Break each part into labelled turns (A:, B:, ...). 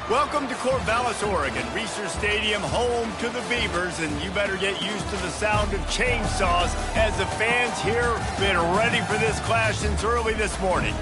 A: Welcome to Corvallis, Oregon, Reser Stadium, home to the Beavers, and you better get used to the sound of chainsaws as the fans here have been ready for this clash since early this morning.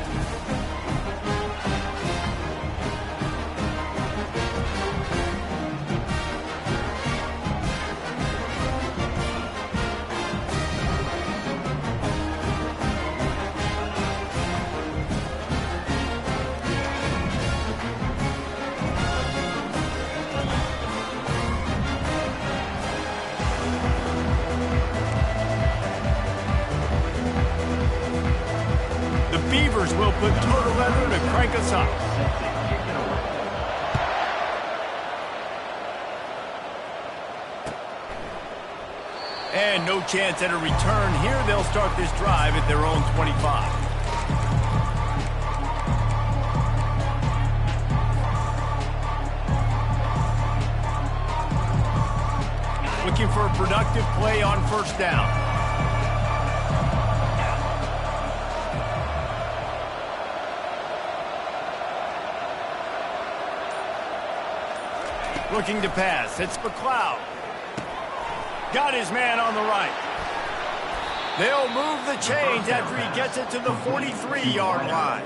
A: Beavers will put total leather to crank us up. And no chance at a return here. They'll start this drive at their own 25. Looking for a productive play on first down. Looking to pass. It's McLeod. Got his man on the right. They'll move the chains after he gets it to the 43-yard line.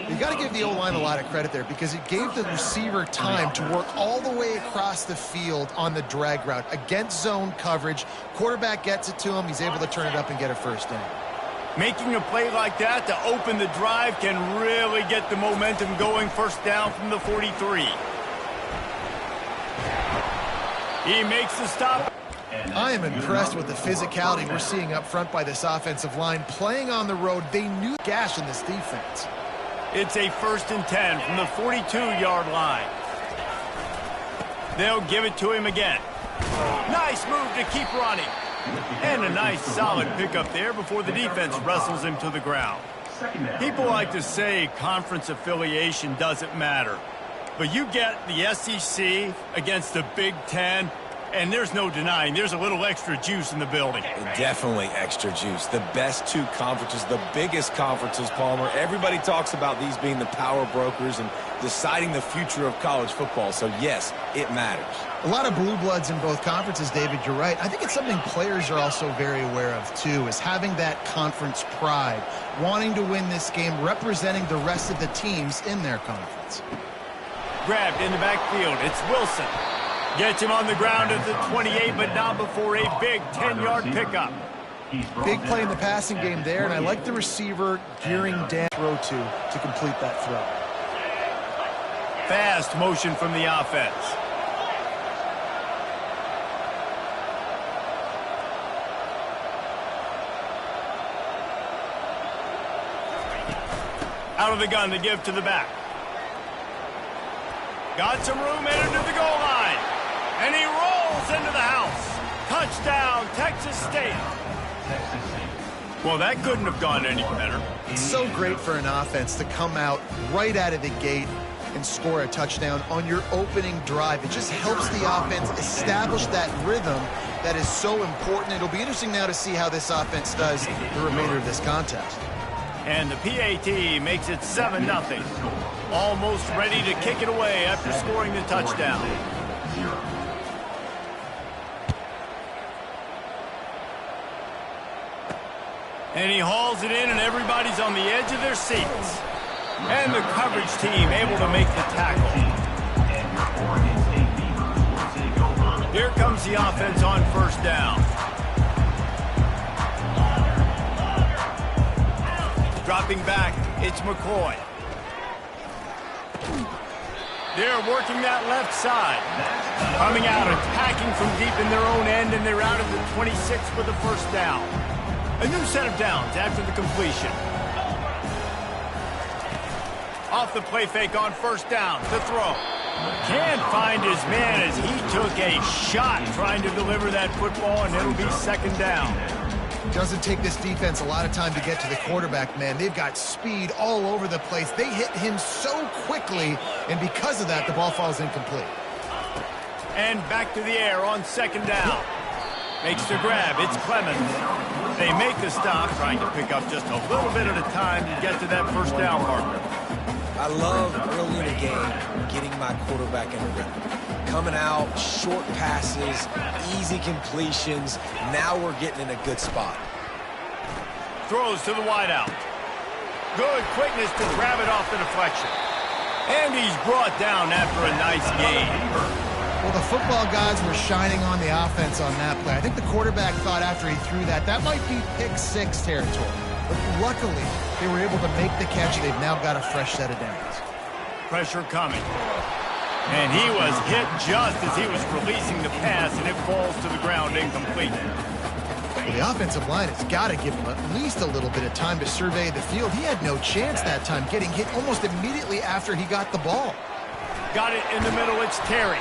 B: You got to give the O-line a lot of credit there because it gave the receiver time to work all the way across the field on the drag route against zone coverage. Quarterback gets it to him. He's able to turn it up and get a first down.
A: Making a play like that to open the drive can really get the momentum going. First down from the 43. He makes the stop.
B: I am impressed with the physicality we're seeing up front by this offensive line. Playing on the road, they knew gash in this defense.
A: It's a 1st and 10 from the 42-yard line. They'll give it to him again. Nice move to keep running. And a nice solid pickup there before the defense wrestles him to the ground. People like to say conference affiliation doesn't matter. But you get the SEC against the Big Ten, and there's no denying there's a little extra juice in the building.
C: Definitely extra juice. The best two conferences, the biggest conferences, Palmer. Everybody talks about these being the power brokers and deciding the future of college football. So, yes, it matters.
B: A lot of blue bloods in both conferences, David. You're right. I think it's something players are also very aware of, too, is having that conference pride, wanting to win this game, representing the rest of the teams in their conference.
A: Grabbed in the backfield. It's Wilson. Gets him on the ground at the 28, but not before a big 10-yard pickup.
B: Big play in the passing game there, and I like the receiver gearing down throw to complete that throw.
A: Fast motion from the offense. Out of the gun to give to the back. Got some room, entered to the goal line. And he rolls into the house. Touchdown, Texas State. Well, that couldn't have gone any better.
B: It's so great for an offense to come out right out of the gate and score a touchdown on your opening drive. It just helps the offense establish that rhythm that is so important. It'll be interesting now to see how this offense does the remainder of this contest.
A: And the PAT makes it 7-0. Almost ready to kick it away after scoring the touchdown. And he hauls it in, and everybody's on the edge of their seats. And the coverage team able to make the tackle. Here comes the offense on first down. Dropping back, it's McCoy. They're working that left side. Coming out, attacking from deep in their own end, and they're out at the 26 with the first down. A new set of downs after the completion. Off the play fake on first down to throw. Can't find his man as he took a shot trying to deliver that football, and it'll be second down.
B: Doesn't take this defense a lot of time to get to the quarterback, man. They've got speed all over the place. They hit him so quickly, and because of that, the ball falls incomplete.
A: And back to the air on second down. Makes the grab. It's Clemens. They make the stop, trying to pick up just a little bit at a time to get to that first down marker.
C: I love early in the game getting my quarterback in a rhythm. Coming out, short passes, easy completions. Now we're getting in a good spot.
A: Throws to the wideout. Good quickness to grab it off the deflection. And he's brought down after a nice gain.
B: Well, the football gods were shining on the offense on that play. I think the quarterback thought after he threw that might be pick 6 territory. But luckily, they were able to make the catch. They've now got a fresh set of downs.
A: Pressure coming. And he was hit just as he was releasing the pass, and it falls to the ground incomplete.
B: Well, the offensive line has got to give him at least a little bit of time to survey the field. He had no chance that time, getting hit almost immediately after he got the ball.
A: Got it in the middle. It's Terry.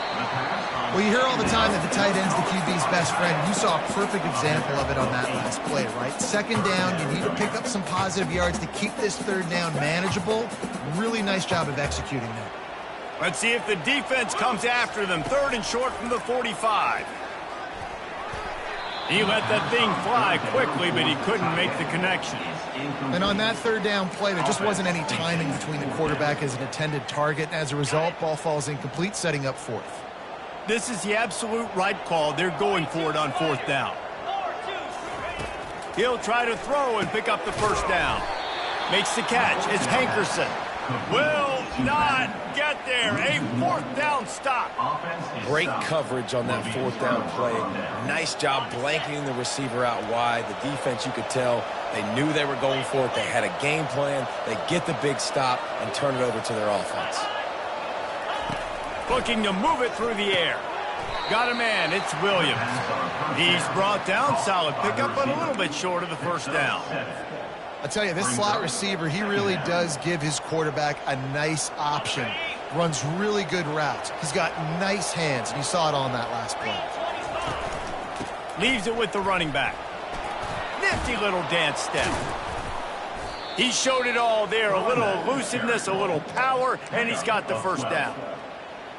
B: Well, you hear all the time that the tight end's the QB's best friend. You saw a perfect example of it on that last play, right? Second down, you need to pick up some positive yards to keep this third down manageable. Really nice job of executing that.
A: Let's see if the defense comes after them. 3rd and short from the 45. He let that thing fly quickly, but he couldn't make the connection.
B: And on that third down play, there just wasn't any timing between the quarterback as an intended target. As a result, ball falls incomplete, setting up 4th.
A: This is the absolute right call. They're going for it on 4th down. He'll try to throw and pick up the first down. Makes the catch. It's Hankerson. Will not get there. A 4th down stop.
C: Great coverage on that 4th down play. Nice job blanketing the receiver out wide. The defense, you could tell, they knew they were going for it. They had a game plan. They get the big stop and turn it over to their offense.
A: Looking to move it through the air. Got a man. It's Williams. He's brought down. Solid pickup, but a little bit short of the first down.
B: I tell you, this slot receiver, he really does give his quarterback a nice option. Runs really good routes. He's got nice hands, and you saw it on that last play.
A: Leaves it with the running back. Nifty little dance step. He showed it all there. A little elusiveness, a little power, and he's got the first down.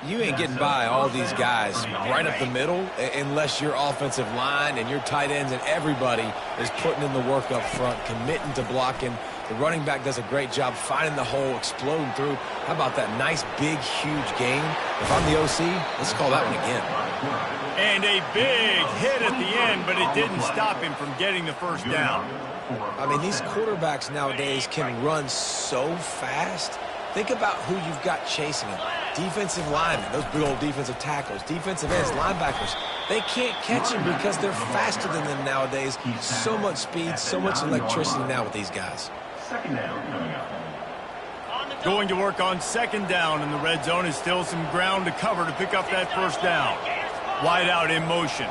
C: You ain't getting by all these guys right up the middle unless your offensive line and your tight ends and everybody is putting in the work up front, committing to blocking. The running back does a great job finding the hole, exploding through. How about that nice, big, huge gain? If I'm the OC, let's call that one again.
A: And a big hit at the end, but it didn't stop him from getting the first down.
C: I mean, these quarterbacks nowadays can run so fast. Think about who you've got chasing them. Defensive linemen, those big old defensive tackles, defensive ends, linebackers. They can't catch them because they're faster than them nowadays. So much speed, so much electricity now with these guys.
A: Going to work on 2nd down, and the red zone is still some ground to cover to pick up that first down. Wide out in motion.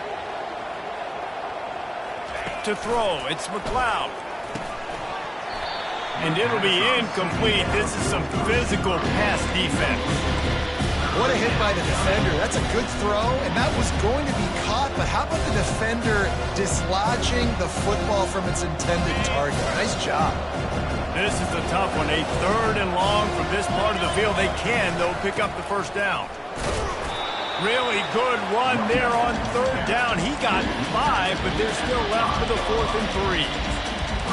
A: To throw, it's McLeod. And it'll be incomplete. This is some physical pass defense.
B: What a hit by the defender. That's a good throw, and that was going to be caught, but how about the defender dislodging the football from its intended target? Nice job.
A: This is a tough one. A 3rd and long from this part of the field. They can, though, pick up the first down. Really good run there on 3rd down. He got 5, but they're still left for the 4th and 3.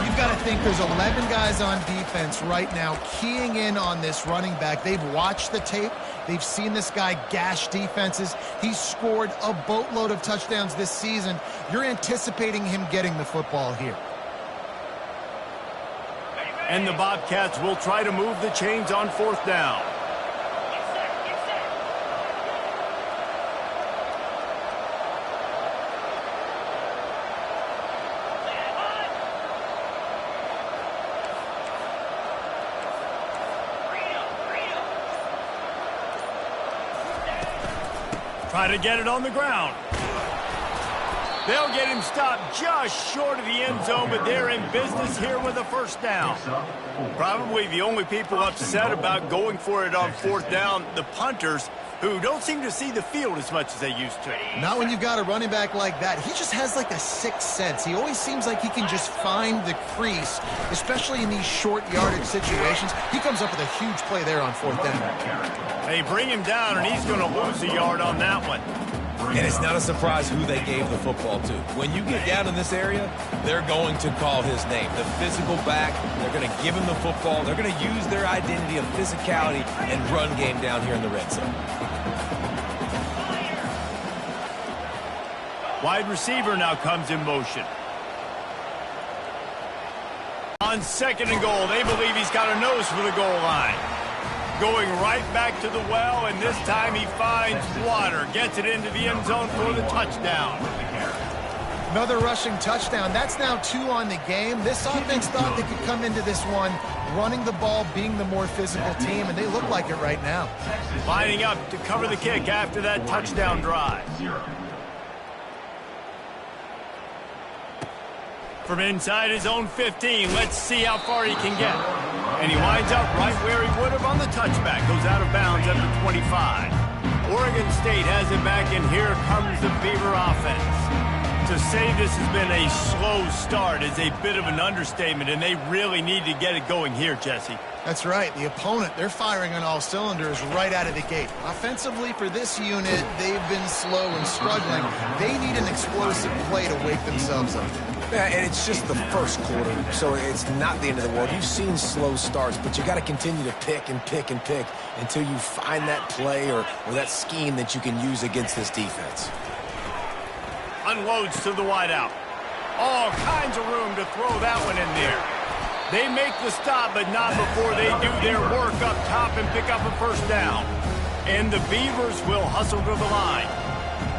B: You've got to think there's 11 guys on defense right now keying in on this running back. They've watched the tape. They've seen this guy gash defenses. He's scored a boatload of touchdowns this season. You're anticipating him getting the football here.
A: And the Bobcats will try to move the chains on 4th down. Try to get it on the ground. They'll get him stopped just short of the end zone, but they're in business here with a first down. Probably the only people upset about going for it on 4th down, the punters, who don't seem to see the field as much as they used to.
B: Not when you've got a running back like that. He just has like a sixth sense. He always seems like he can just find the crease, especially in these short yardage situations. He comes up with a huge play there on 4th down.
A: They bring him down, and he's going to lose a yard on that one.
C: And it's not a surprise who they gave the football to. When you get down in this area, they're going to call his name. The physical back, they're going to give him the football. They're going to use their identity of physicality and run game down here in the red zone.
A: Wide receiver now comes in motion. On 2nd and goal, they believe he's got a nose for the goal line. Going right back to the well, and this time he finds water. Gets it into the end zone for the touchdown.
B: Another rushing touchdown. That's now 2 on the game. This offense thought they could come into this one running the ball, being the more physical team, and they look like it right now.
A: Lining up to cover the kick after that touchdown drive. From inside his own 15, let's see how far he can get. And he winds up right where he would have on the touchback. Goes out of bounds at the 25. Oregon State has it back, and here comes the Beaver offense. To say this has been a slow start is a bit of an understatement, and they really need to get it going here, Jesse.
B: That's right. The opponent, they're firing on all cylinders right out of the gate. Offensively, for this unit, they've been slow and struggling. They need an explosive play to wake themselves up.
C: Yeah, and it's just the first quarter, so it's not the end of the world. You've seen slow starts, but you got to continue to pick and pick and pick until you find that play or that scheme that you can use against this defense.
A: Unloads to the wideout. All kinds of room to throw that one in there. They make the stop, but not before they do their work up top and pick up a first down. And the Beavers will hustle to the line.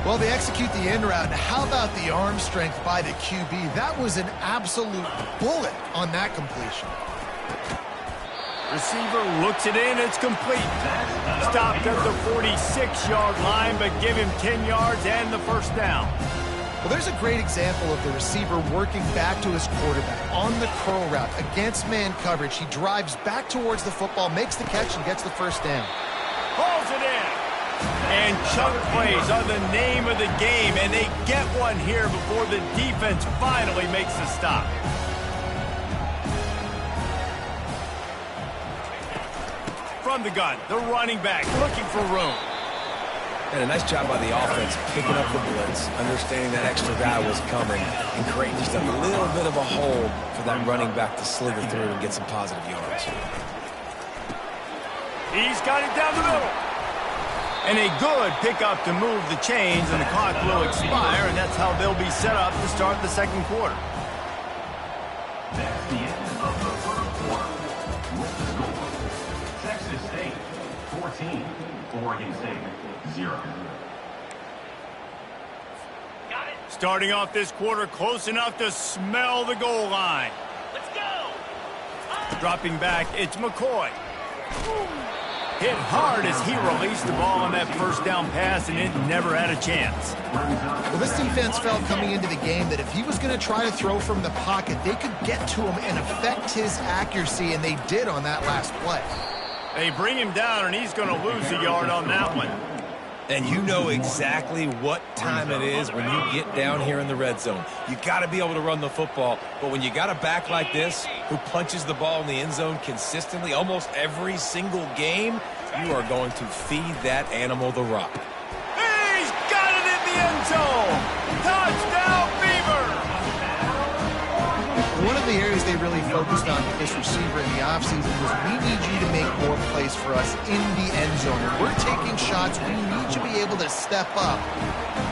B: Well, they execute the end route. How about the arm strength by the QB? That was an absolute bullet on that completion.
A: Receiver looks it in. It's complete. Stopped at the 46-yard line, but give him 10 yards and the first down.
B: Well, there's a great example of the receiver working back to his quarterback on the curl route against man coverage. He drives back towards the football, makes the catch, and gets the first down.
A: Hauls it in. And chunk plays are the name of the game, and they get one here before the defense finally makes the stop. From the gun, the running back looking for room.
C: And a nice job by the offense picking up the blitz, understanding that extra guy was coming, and creating just a little bit of a hole for that running back to slither through and get some positive yards.
A: He's got it down the middle. And a good pickup to move the chains, and the clock will expire, and that's how they'll be set up to start the second quarter.
D: That's the end of the third quarter. With the score, Texas State 14, Oregon State 0.
A: Starting off this quarter close enough to smell the goal line.
E: Let's go!
A: Dropping back, it's McCoy. Hit hard as he released the ball on that first down pass, and it never had a chance.
B: Well, this defense felt coming into the game that if he was going to try to throw from the pocket, they could get to him and affect his accuracy, and they did on that last play.
A: They bring him down, and he's going to lose a yard on that one.
C: And you know exactly what time it is when you get down here in the red zone. You got to be able to run the football, but when you got a back like this who punches the ball in the end zone consistently almost every single game, you are going to feed that animal the rock.
A: He's got it in the end zone! Touchdown, Beaver!
B: One of the areas they really focused on with this receiver in the offseason was we need you to make more plays for us in the end zone. And we're taking shots. We need you to be able to step up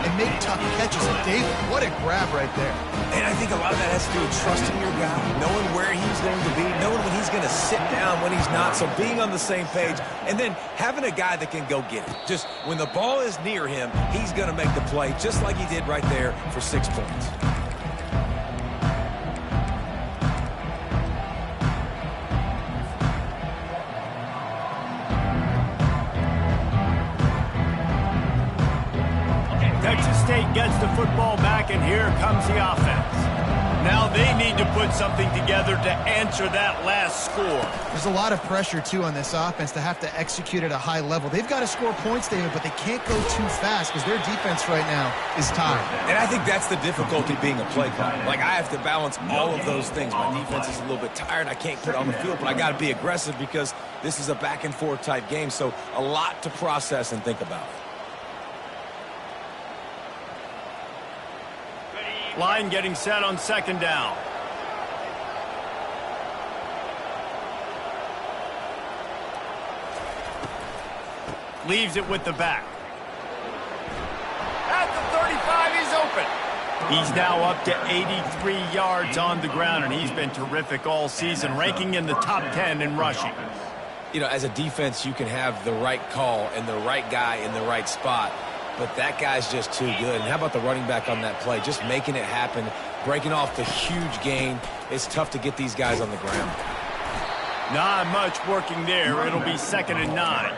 B: and make tough catches. And David, what a grab right there.
C: And I think a lot of that has to do with trusting your guy, knowing where he's going to be, knowing when he's going to sit down, when he's not, so being on the same page, and then having a guy that can go get it. Just when the ball is near him, he's going to make the play just like he did right there for 6 points.
A: Texas State gets the football back, and here comes the offense. Now they need to put something together to answer that last score.
B: There's a lot of pressure, too, on this offense to have to execute at a high level. They've got to score points, David, but they can't go too fast because their defense right now is tired.
C: And I think that's the difficulty being a play caller. Like, I have to balance all of those things. My defense is a little bit tired. I can't put it on the field, but I got to be aggressive because this is a back-and-forth type game, so a lot to process and think about.
A: Line getting set on second down. Leaves it with the back. At the 35, he's open. He's now up to 83 yards on the ground, and he's been terrific all season, ranking in the top 10 in rushing.
C: You know, as a defense, you can have the right call and the right guy in the right spot, but that guy's just too good. And how about the running back on that play? Just making it happen, breaking off the huge gain. It's tough to get these guys on the ground.
A: Not much working there. It'll be 2nd and 9.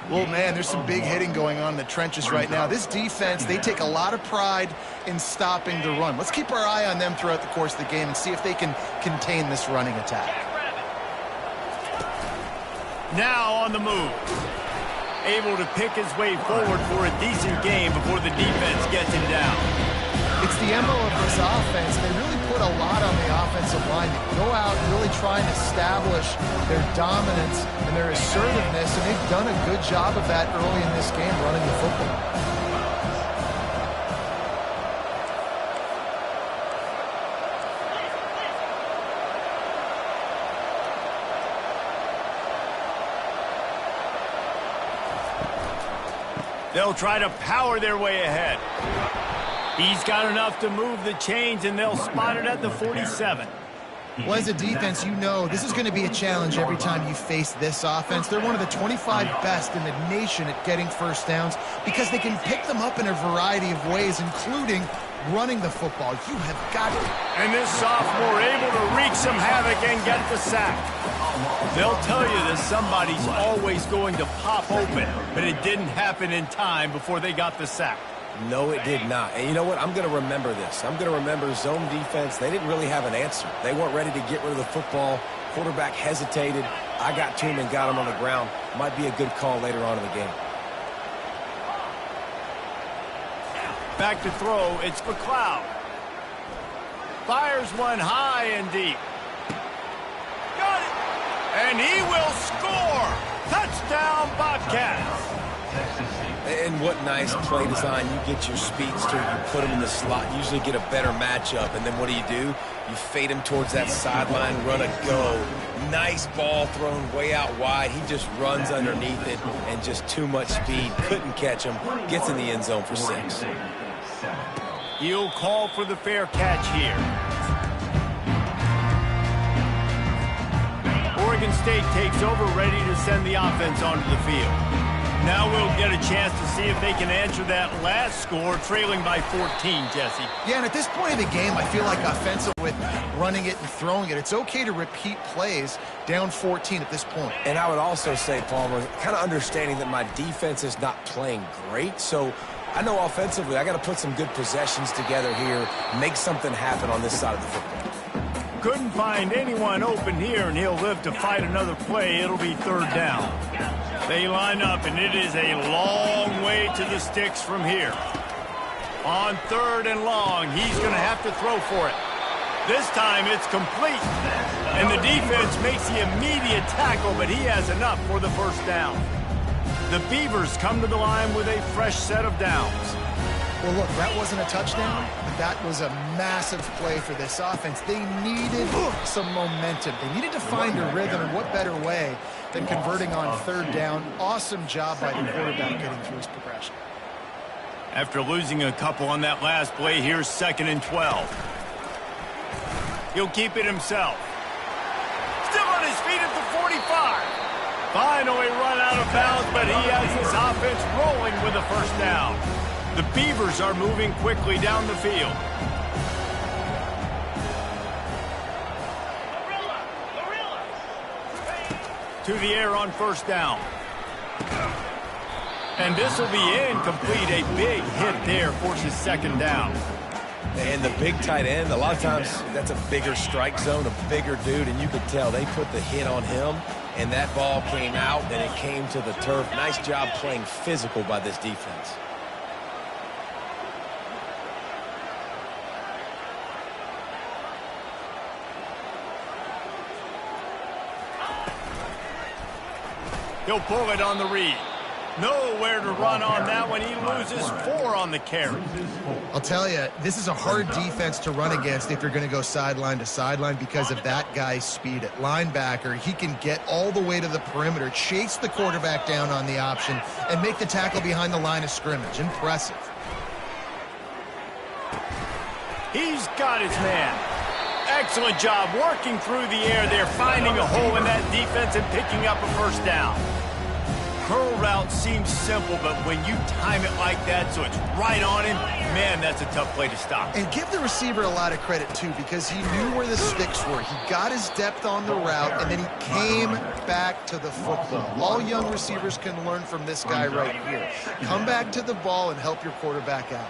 B: Well, man, there's some big hitting going on in the trenches right now. This defense, they take a lot of pride in stopping the run. Let's keep our eye on them throughout the course of the game and see if they can contain this running attack.
A: Now on the move. Able to pick his way forward for a decent game before the defense gets him down.
B: It's the MO of this offense. They really put a lot on the offensive line to go out and really try and establish their dominance and their assertiveness, and they've done a good job of that early in this game running the football.
A: They'll try to power their way ahead. He's got enough to move the chains, and they'll spot it at the 47.
B: Well, as a defense, you know this is going to be a challenge every time you face this offense. They're one of the 25 best in the nation at getting first downs because they can pick them up in a variety of ways, including running the football. You have got it.
A: And this sophomore able to wreak some havoc and get the sack. They'll tell you that somebody's always going to pop open, but it didn't happen in time before they got the sack.
C: No, it did not. And you know what? I'm going to remember this. I'm going to remember zone defense. They didn't really have an answer. They weren't ready to get rid of the football. Quarterback hesitated. I got to him and got him on the ground. Might be a good call later on in the game.
A: Back to throw. It's McLeod. Fires one high and deep. Got it. And he will score. Touchdown, Bobcats.
C: And what nice play design. You get your speedster, you put him in the slot, usually get a better matchup. And then what do? You fade him towards that sideline, run a go. Nice ball thrown way out wide. He just runs underneath it and just too much speed. Couldn't catch him. Gets in the end zone for 6.
A: He'll call for the fair catch here. Oregon State takes over, ready to send the offense onto the field. Now we'll get a chance to see if they can answer that last score, trailing by 14, Jesse.
B: Yeah, and at this point in the game, I feel like offensive with running it and throwing it, it's okay to repeat plays down 14 at this point.
C: And I would also say, Palmer, kind of understanding that my defense is not playing great, so I know offensively I got to put some good possessions together here, make something happen on this side of the football.
A: Couldn't find anyone open here, and he'll live to fight another play. It'll be 3rd down. They line up, and it is a long way to the sticks from here. On 3rd and long, he's going to have to throw for it. This time it's complete, and the defense makes the immediate tackle, but he has enough for the 1st down. The Beavers come to the line with a fresh set of downs.
B: Well, look, that wasn't a touchdown. That was a massive play for this offense. They needed some momentum. They needed to find a rhythm, and what better way than converting on 3rd down. Awesome job by the quarterback getting through his progression.
A: After losing a couple on that last play, here's 2nd and 12. He'll keep it himself. Still on his feet at the 45. Finally run out of bounds, but he has his offense rolling with a 1st down. The Beavers are moving quickly down the field. To the air on 1st down. And this will be incomplete. A big hit there forces 2nd down.
C: And the big tight end, a lot of times that's a bigger strike zone, a bigger dude, and you could tell they put the hit on him, and that ball came out, and it came to the turf. Nice job playing physical by this defense.
A: He'll pull it on the read. Nowhere to run on that one. He loses 4 on the carry.
B: I'll tell you, this is a hard defense to run against if you're going to go sideline to sideline because of that guy's speed at linebacker. He can get all the way to the perimeter, chase the quarterback down on the option, and make the tackle behind the line of scrimmage. Impressive.
A: He's got his man. Excellent job working through the air there, finding a hole in that defense and picking up a first down. Curl route seems simple, but when you time it like that so it's right on him, man, that's a tough play to stop.
B: And give the receiver a lot of credit, too, because he knew where the sticks were. He got his depth on the route, and then he came back to the football. All young receivers can learn from this guy right here. Come back to the ball and help your quarterback out.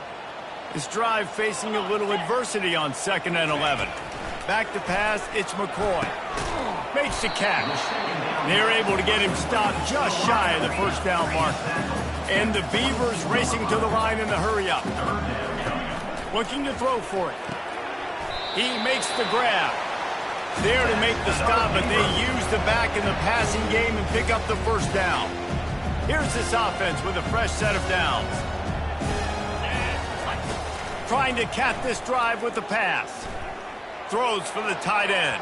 A: This drive facing a little adversity on 2nd and 11. Back to pass, it's McCoy. Makes the catch. They're able to get him stopped just shy of the first down marker. And the Beavers racing to the line in the hurry-up. Looking to throw for it. He makes the grab. There to make the stop, but they use the back in the passing game and pick up the first down. Here's this offense with a fresh set of downs. Trying to cap this drive with the pass. Throws for the tight end.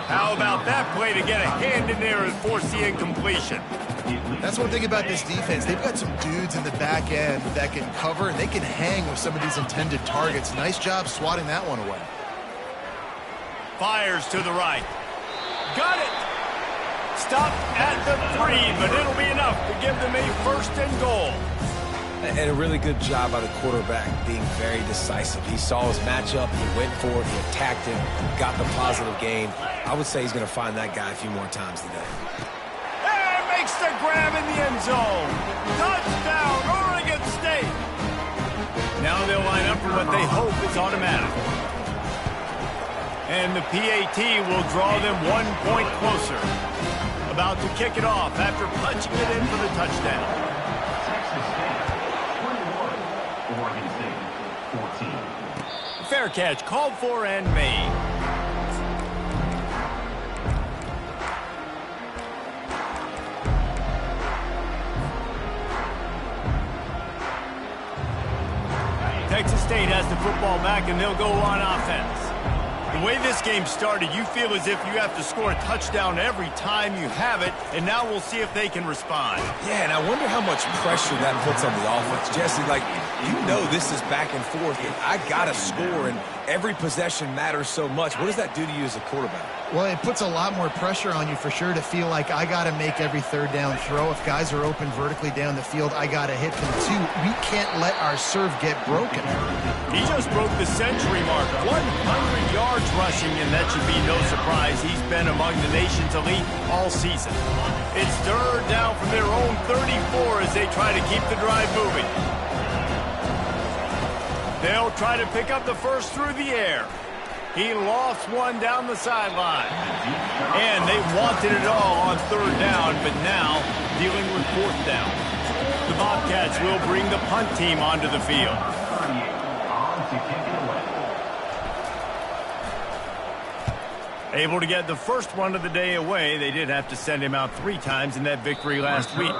A: How about that play to get a hand in there and force the incompletion?
B: That's one thing about this defense. They've got some dudes in the back end that can cover, and they can hang with some of these intended targets. Nice job swatting that one away.
A: Fires to the right. Got it. Stopped at the 3, but it'll be enough to give them a 1st and goal.
C: And a really good job by the quarterback being very decisive. He saw his matchup, he went for it, he attacked him, got the positive gain. I would say he's going to find that guy a few more times today.
A: And makes the grab in the end zone. Touchdown, Oregon State. Now they'll line up for what they hope is automatic. And the PAT will draw them 1 point closer. About to kick it off after punching it in for the touchdown.
D: Oregon State, 14.
A: Fair catch, called for and made. Texas State has the football back, and they'll go on offense. The way this game started, you feel as if you have to score a touchdown every time you have it, and now we'll see if they can respond.
C: Yeah, and I wonder how much pressure that puts on the offense. Jesse, like, you know this is back and forth, and I got to score, and every possession matters so much. What does that do to you as a quarterback?
B: Well, it puts a lot more pressure on you for sure to feel like I got to make every 3rd down throw. If guys are open vertically down the field, I got to hit them too. We can't let our serve get broken.
A: He just broke the century mark, 100 yards rushing, and that should be no surprise. He's been among the nation's elite all season. It's 3rd down from their own 34 as they try to keep the drive moving. They'll try to pick up the first through the air. He lost one down the sideline. And they wanted it all on 3rd down, but now dealing with 4th down. The Bobcats will bring the punt team onto the field. Able to get the first one of the day away. They did have to send him out 3 times in that victory last week.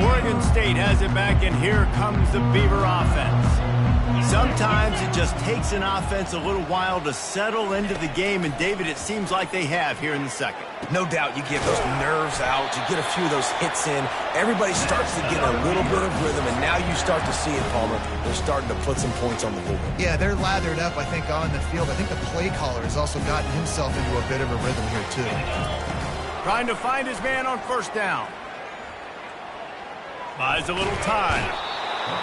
A: Oregon State has it back, and here comes the Beaver offense. Sometimes it just takes an offense a little while to settle into the game, and David, it seems like they have here in the 2nd.
C: No doubt you get those nerves out, you get a few of those hits in, everybody starts to get a little bit of rhythm, and now you start to see it, Palmer. They're starting to put some points on the board.
B: Yeah, they're lathered up, I think, on the field. I think the play caller has also gotten himself into a bit of a rhythm here, too.
A: Trying to find his man on 1st down. Buys a little time.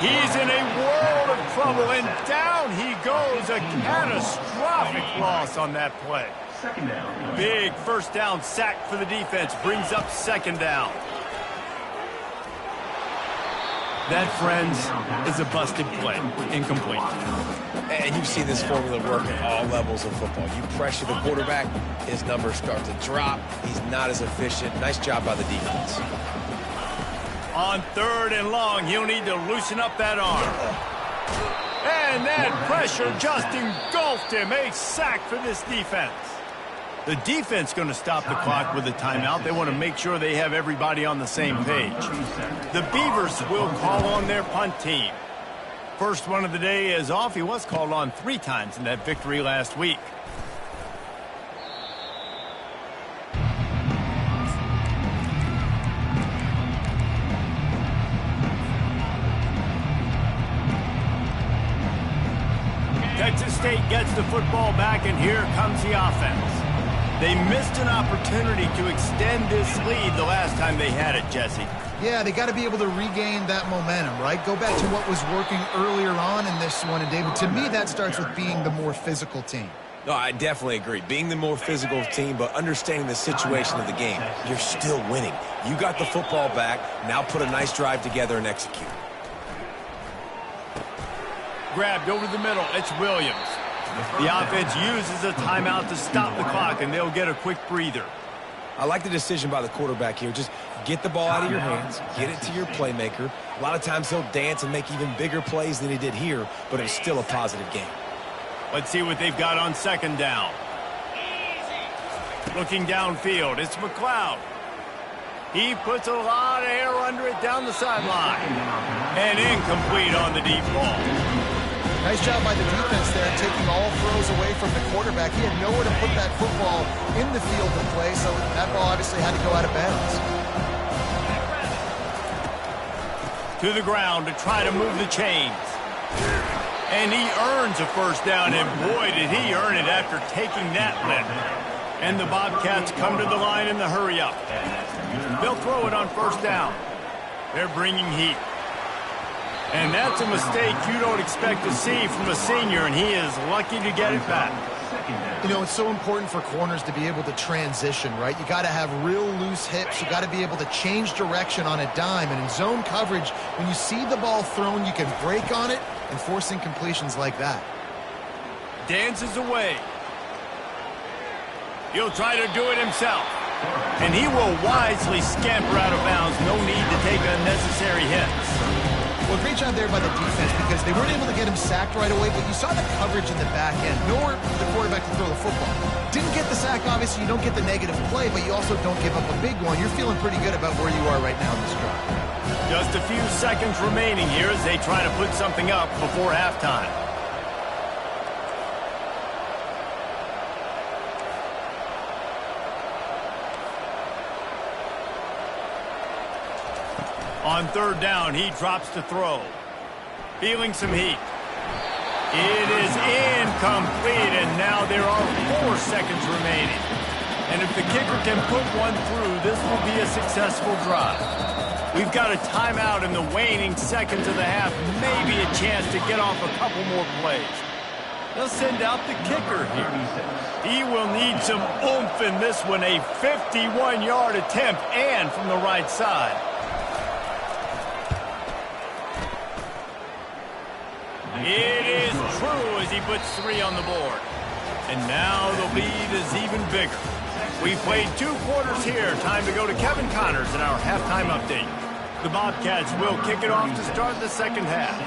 A: He's in a world of trouble, and down he goes. A catastrophic loss on that play. Big 1st down sack for the defense. Brings up 2nd down. That, friends, is a busted play. Incomplete.
C: And you've seen this formula work at all levels of football. You pressure the quarterback, his numbers start to drop. He's not as efficient. Nice job by the defense.
A: On 3rd and long, he'll need to loosen up that arm. And that pressure just engulfed him. A sack for this defense. The defense going to stop the clock with a timeout. They want to make sure they have everybody on the same page. The Beavers will call on their punt team. First one of the day is off. He was called on 3 times in that victory last week. Texas State gets the football back, and here comes the offense. They missed an opportunity to extend this lead the last time they had it, Jesse.
B: Yeah, they got to be able to regain that momentum, right? Go back to what was working earlier on in this one. And, David, to me, that starts with being the more physical team.
C: No, I definitely agree. Being the more physical team, but understanding the situation of the game. You're still winning. You got the football back. Now put a nice drive together and execute.
A: Grabbed over the middle. It's Williams. The offense uses a timeout to stop the clock, and they'll get a quick breather.
C: I like the decision by the quarterback here. Just get the ball out of your hands, get it to your playmaker. A lot of times he'll dance and make even bigger plays than he did here, but it's still a positive game.
A: Let's see what they've got on second down. Looking downfield, it's McLeod. He puts a lot of air under it down the sideline. And incomplete on the deep ball.
B: Nice job by the defense there, taking all throws away from the quarterback. He had nowhere to put that football in the field to play, so that ball obviously had to go out of bounds.
A: To the ground to try to move the chains. And he earns a first down, and boy, did he earn it after taking that lift. And the Bobcats come to the line in the hurry-up. They'll throw it on first down. They're bringing heat. And that's a mistake you don't expect to see from a senior, and he is lucky to get it back.
B: You know, it's so important for corners to be able to transition, right? You got to have real loose hips. You got to be able to change direction on a dime. And in zone coverage, when you see the ball thrown, you can break on it and force incompletions like that.
A: Dances away. He'll try to do it himself. And he will wisely scamper out of bounds. No need to take unnecessary hits.
B: Well, great job there by the defense because they weren't able to get him sacked right away, but you saw the coverage in the back end. Nowhere for the quarterback to throw the football. Didn't get the sack, obviously. You don't get the negative play, but you also don't give up a big one. You're feeling pretty good about where you are right now in this drive.
A: Just a few seconds remaining here as they try to put something up before halftime. On third down, he drops to throw. Feeling some heat. It is incomplete, and now there are 4 seconds remaining. And if the kicker can put one through, this will be a successful drive. We've got a timeout in the waning seconds of the half, maybe a chance to get off a couple more plays. They'll send out the kicker here. He will need some oomph in this one, a 51-yard attempt, and from the right side. It is true as he puts 3 on the board. And now the lead is even bigger. We've played 2 quarters here. Time to go to Kevin Connors in our halftime update. The Bobcats will kick it off to start the second half.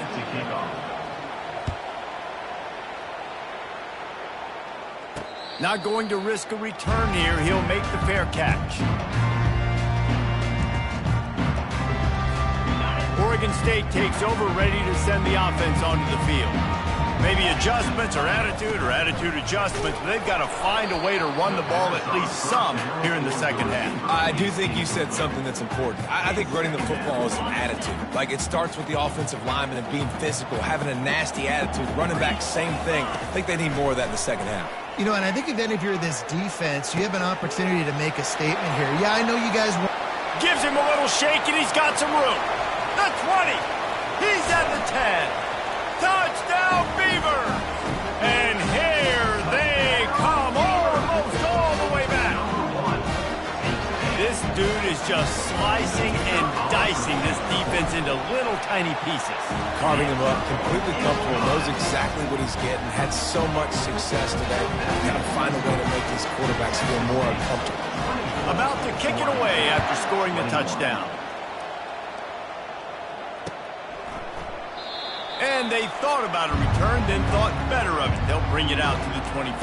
A: Not going to risk a return here. He'll make the fair catch. Oregon State takes over, ready to send the offense onto the field. Maybe adjustments or attitude adjustments, but they've got to find a way to run the ball at least some here in the second half.
C: I do think you said something that's important. I think running the football is an attitude. Like, it starts with the offensive lineman and being physical, having a nasty attitude. Running back, same thing. I think they need more of that in the second half.
B: You know, and I think then if you're this defense, you have an opportunity to make a statement here. Yeah, I know you guys want...
A: Gives him a little shake, and he's got some room. The 20. He's at the 10. Touchdown, Beaver! And here they come, almost all the way back. This dude is just slicing and dicing this defense into little tiny pieces.
C: Carving him up, completely comfortable, knows exactly what he's getting, had so much success today. Got to find a way to make these quarterbacks feel more uncomfortable.
A: About to kick it away after scoring the touchdown. And they thought about a return, then thought better of it. They'll bring it out to the 25.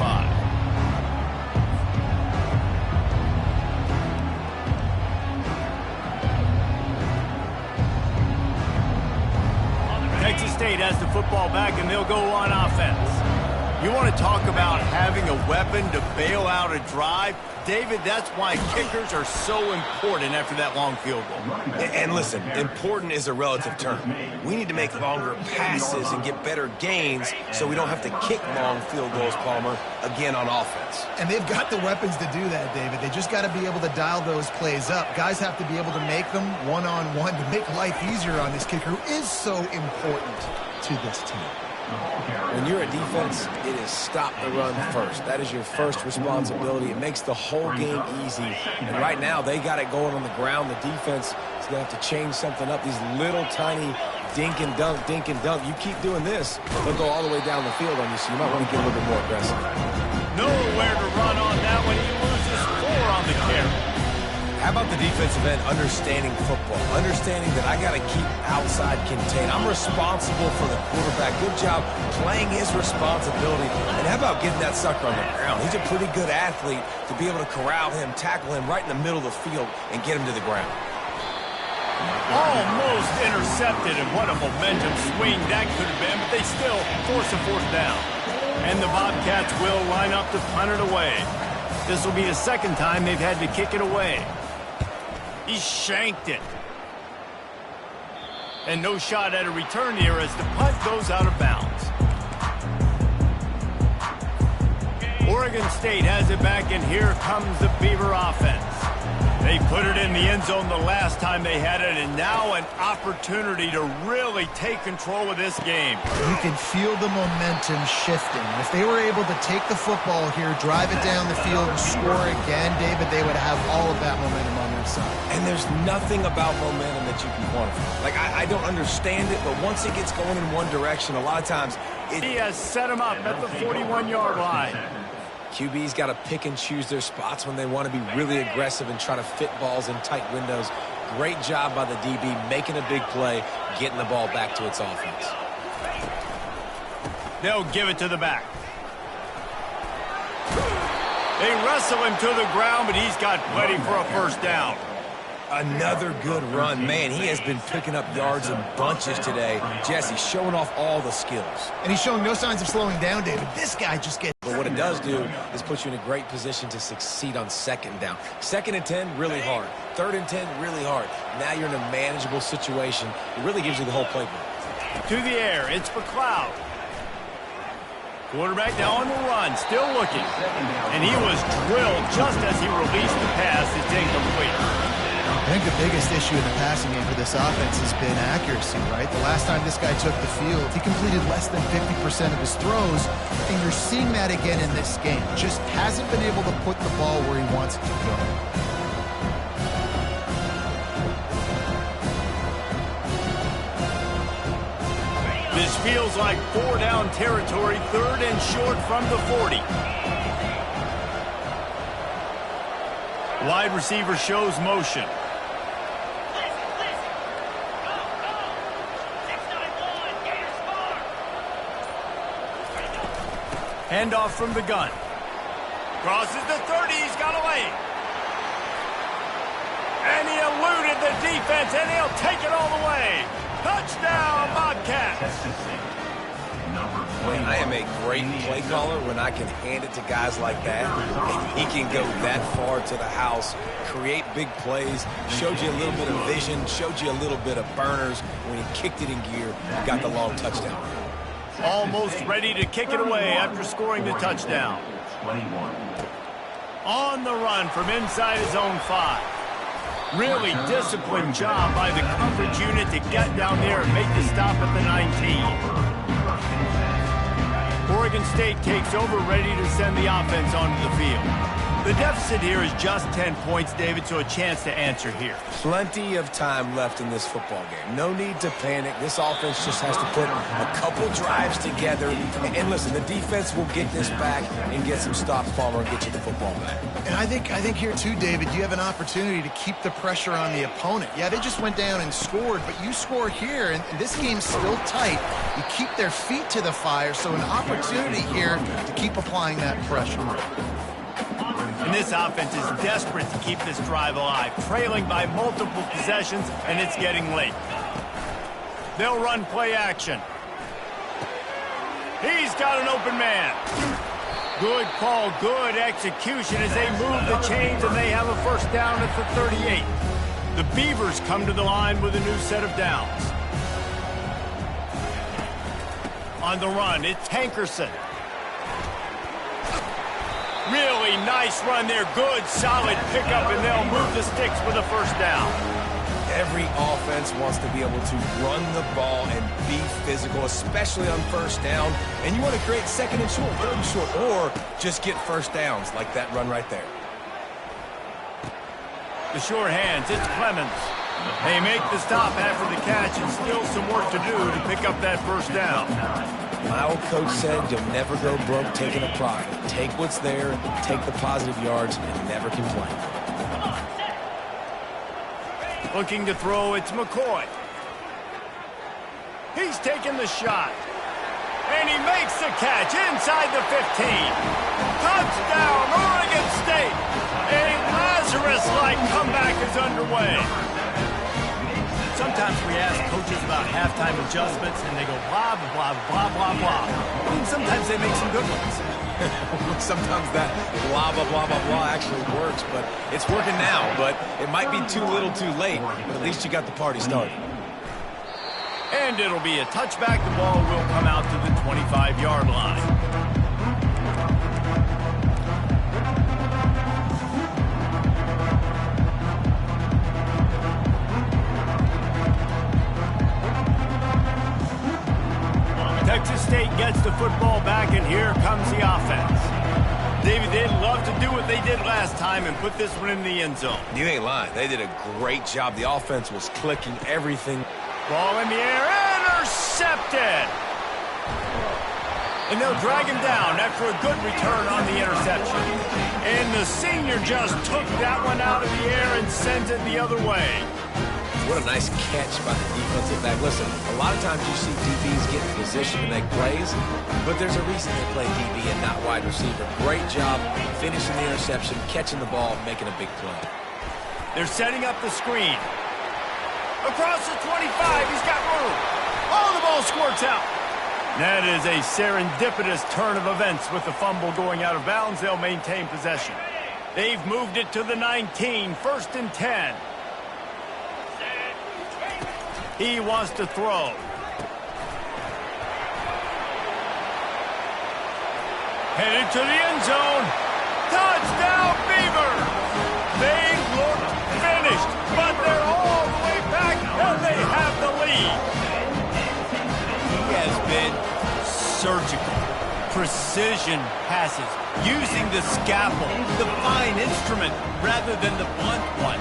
A: has the football back, and they'll go on offense. You want to talk about having a weapon to bail out a drive? David, that's why kickers are so important after that long field goal.
C: And listen, important is a relative term. We need to make longer passes and get better gains so we don't have to kick long field goals, Palmer, again on offense.
B: And they've got the weapons to do that, David. They just got to be able to dial those plays up. Guys have to be able to make them one-on-one to make life easier on this kicker, who is so important to this team.
C: When you're a defense, it is stop the run first. That is your first responsibility. It makes the whole game easy. And right now, they got it going on the ground. The defense is going to have to change something up. These little tiny dink and dunk, dink and dunk. You keep doing this, they'll go all the way down the field on you, so you might want to get a little bit more aggressive.
A: Nowhere to run on that one. He loses 4 on the carry.
C: How about the defensive end understanding football, understanding that I got to keep outside contained. I'm responsible for the quarterback. Good job playing his responsibility. And how about getting that sucker on the ground? He's a pretty good athlete to be able to corral him, tackle him right in the middle of the field, and get him to the ground.
A: Almost intercepted, and what a momentum swing that could have been, but they still force a 4th down. And the Bobcats will line up to punt it away. This will be the 2nd time they've had to kick it away. He shanked it. And no shot at a return here as the punt goes out of bounds. Oregon State has it back, and here comes the Beaver offense. They put it in the end zone the last time they had it, and now an opportunity to really take control of this game.
B: You can feel the momentum shifting. If they were able to take the football here, drive it down the field, and score again, David, they would have all of that momentum on their side.
C: And there's nothing about momentum that you can quantify. Like, I don't understand it, but once it gets going in one direction, a lot of times
A: He has set him up at the 41-yard line.
C: QB's got to pick and choose their spots when they want to be really aggressive and try to fit balls in tight windows. Great job by the DB making a big play, getting the ball back to its offense.
A: They'll give it to the back. They wrestle him to the ground, but he's got plenty for a 1st down.
C: Another good run. Man, he has been picking up yards in bunches today. Jesse showing off all the skills.
B: And he's showing no signs of slowing down, David. This guy just gets...
C: But what it does do is put you in a great position to succeed on 2nd down. 2nd and 10, really hard. 3rd and 10, really hard. Now you're in a manageable situation. It really gives you the whole playbook.
A: To the air, it's McLeod. Quarterback now on the run, still looking. And he was drilled just as he released the pass. It's incomplete.
B: I think the biggest issue in the passing game for this offense has been accuracy, right? The last time this guy took the field, he completed less than 50% of his throws, and you're seeing that again in this game. Just hasn't been able to put the ball where he wants it to go.
A: This feels like 4-down territory, 3rd and short from the 40. Wide receiver shows motion. Handoff from the gun. Crosses the 30. He's got away. And he eluded the defense, and he'll take it all the way. Touchdown, Bobcats.
C: I am a great play caller when I can hand it to guys like that. And he can go that far to the house, create big plays, showed you a little bit of vision, showed you a little bit of burners. When he kicked it in gear, he got the long touchdown.
A: Almost ready to kick it away after scoring the touchdown. On the run from inside his own 5. Really disciplined job by the coverage unit to get down there and make the stop at the 19. Oregon State takes over, ready to send the offense onto the field. The deficit here is just 10 points, David, so a chance to answer here.
C: Plenty of time left in this football game. No need to panic. This offense just has to put a couple drives together. And listen, the defense will get this back and get some stops, Palmer, and get you the football back.
B: And I think here, too, David, you have an opportunity to keep the pressure on the opponent. Yeah, they just went down and scored, but you score here, and this game's still tight. You keep their feet to the fire, so an opportunity here to keep applying that pressure.
A: And this offense is desperate to keep this drive alive, trailing by multiple possessions, and it's getting late. They'll run play action. He's got an open man. Good call, good execution as they move the chains, and they have a first down at the 38. The Beavers come to the line with a new set of downs. On the run, it's Hankerson. Really nice run there. Good, solid pickup, and they'll move the sticks with a first down.
C: Every offense wants to be able to run the ball and be physical, especially on first down. And you want to create second and short, third and short, or just get first downs like that run right there.
A: The short hands, it's Clemens. They make the stop after the catch, and still some work to do to pick up that first down.
C: My old coach said you'll never go broke taking a profit. Take what's there, take the positive yards, and never complain.
A: Looking to throw, it's McCoy. He's taking the shot. And he makes the catch inside the 15. Touchdown, Oregon State. A Lazarus-like comeback is underway. Sometimes we ask coaches about halftime adjustments, and they go blah, blah, blah, blah, blah. And sometimes they make some good ones.
C: Sometimes that blah, blah, blah, blah, blah actually works, but it's working now. But it might be too little too late, but at least you got the party started.
A: And it'll be a touchback. The ball will come out to the 25-yard line. Texas State gets the football back, and here comes the offense. David, they'd love to do what they did last time and put this one in the end zone.
C: You ain't lying. They did a great job. The offense was clicking everything.
A: Ball in the air, intercepted! And they'll drag him down after a good return on the interception. And the senior just took that one out of the air and sent it the other way.
C: What a nice catch by the defensive back. Listen, a lot of times you see DBs get in position to make plays, but there's a reason they play DB and not wide receiver. Great job finishing the interception, catching the ball, making a big play.
A: They're setting up the screen. Across the 25, he's got room. Oh, the ball squirts out. That is a serendipitous turn of events with the fumble going out of bounds. They'll maintain possession. They've moved it to the 19, first and 10. He wants to throw. Headed to the end zone. Touchdown, Beaver! They look finished, but they're all the way back, and they have the lead. He has been surgical. Precision passes, using the scalpel, the fine instrument, rather than the blunt one.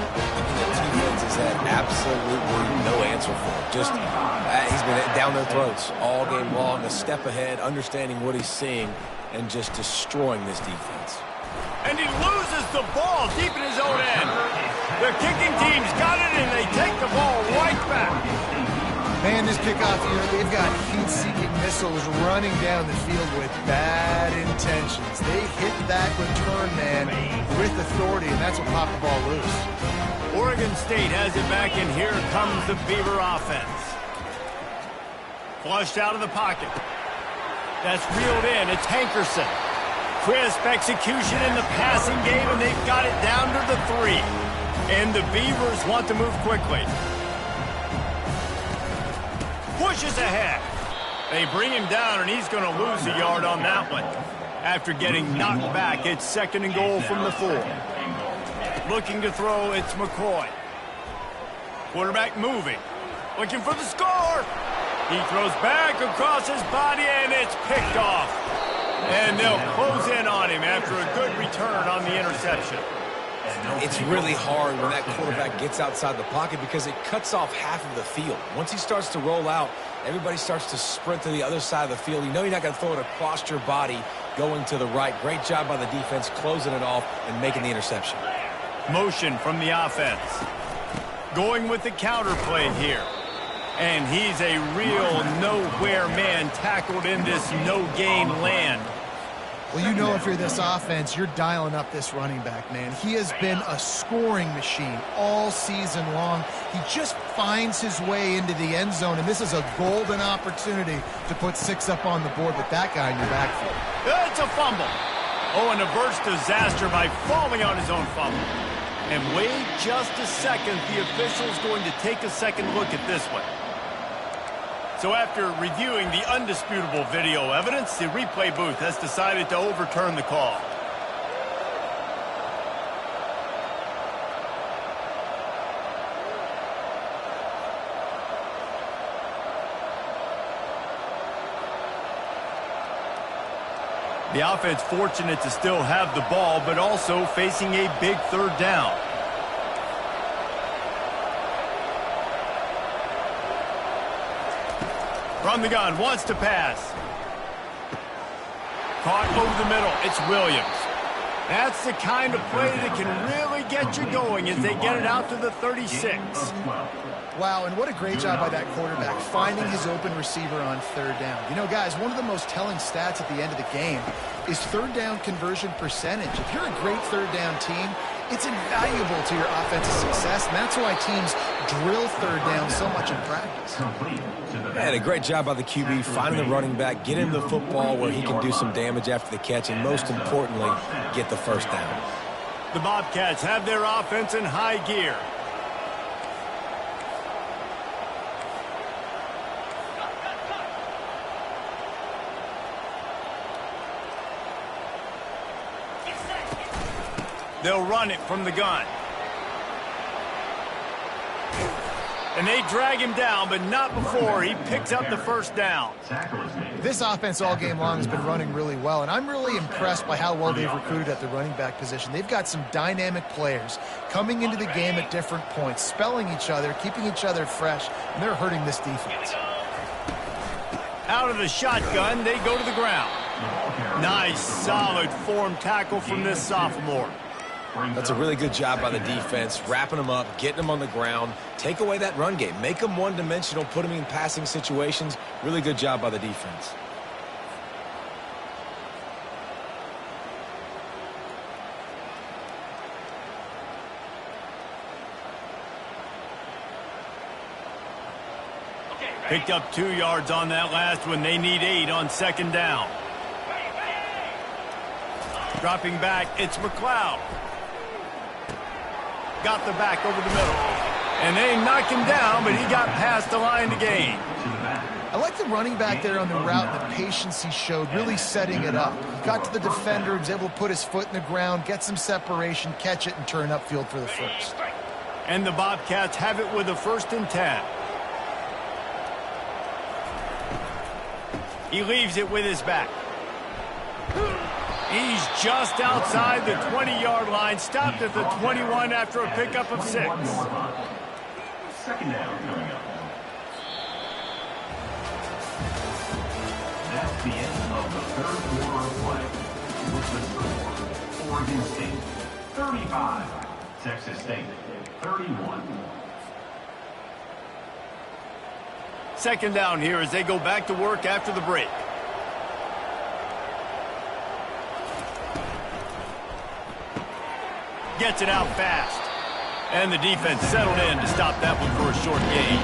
C: Has had absolutely no answer for it. Just, he's been down their throats all game long, a step ahead, understanding what he's seeing, and just destroying this defense.
A: And he loses the ball deep in his own end. The kicking team's got it, and they take the ball right back.
B: Man, this kickoff here, they've got heat-seeking missiles running down the field with bad intentions. They hit that return man with authority, and that's what popped the ball loose.
A: Oregon State has it back, and here comes the Beaver offense. Flushed out of the pocket. That's reeled in. It's Hankerson. Crisp execution in the passing game, and they've got it down to the 3. And the Beavers want to move quickly. Pushes ahead. They bring him down, and he's going to lose a yard on that one. After getting knocked back, it's second and goal from the 4. Looking to throw, it's McCoy. Quarterback moving. Looking for the score. He throws back across his body, and it's picked off. And they'll close in on him after a good return on the interception.
C: It's really hard when that quarterback gets outside the pocket because it cuts off half of the field. Once he starts to roll out, everybody starts to sprint to the other side of the field. You know you're not going to throw it across your body going to the right. Great job by the defense closing it off and making the interception.
A: Motion from the offense. Going with the counter play here. And he's a real nowhere man tackled in this no-gain land.
B: Well, you know if you're this offense, you're dialing up this running back, man. He has been a scoring machine all season long. He just finds his way into the end zone, and this is a golden opportunity to put 6 up on the board with that guy in your backfield.
A: It's a fumble. Oh, and averts disaster by falling on his own fumble. And wait just a second, the official's going to take a second look at this one. So after reviewing the undisputable video evidence, the replay booth has decided to overturn the call. The offense fortunate to still have the ball, but also facing a big third down. From the gun, wants to pass. Caught over the middle. It's Williams. That's the kind of play that can really get you going as they get it out to the 36.
B: Wow, and what a great job by that quarterback, finding his open receiver on third down. You know, guys, one of the most telling stats at the end of the game is third down conversion percentage. If you're a great third down team, it's invaluable to your offensive success, and that's why teams drill third down so much in practice.
C: And a great job by the QB, finding the running back, get him the football where he can do some damage after the catch, and most importantly, get the first down.
A: The Bobcats have their offense in high gear. They'll run it from the gun. And they drag him down, but not before he picks up the first down.
B: This offense all game long has been running really well, and I'm really impressed by how well they've recruited at the running back position. They've got some dynamic players coming into the game at different points, spelling each other, keeping each other fresh, and they're hurting this defense.
A: Out of the shotgun, they go to the ground. Nice, solid form tackle from this sophomore.
C: That's a really good job by the defense, wrapping them up, getting them on the ground, take away that run game, make them one-dimensional, put them in passing situations. Really good job by the defense.
A: Picked up 2 yards on that last one. They need 8 on second down. Dropping back, it's McLeod. Got the back over the middle. And they knocked him down, but he got past the line to gain.
B: I like the running back there on the route, the patience he showed, really setting it up. Got to the defender, was able to put his foot in the ground, get some separation, catch it, and turn upfield for the first.
A: And the Bobcats have it with a 1st and 10. He leaves it with his back. He's just outside the 20-yard line, stopped at the 21 after a pickup of 6.
D: Second down coming up. That's the end of the third quarter of play. With the score, Oregon State 35, Texas State 31.
A: Second down here as they go back to work after the break. Gets it out fast. And the defense settled in to stop that one for a short gain.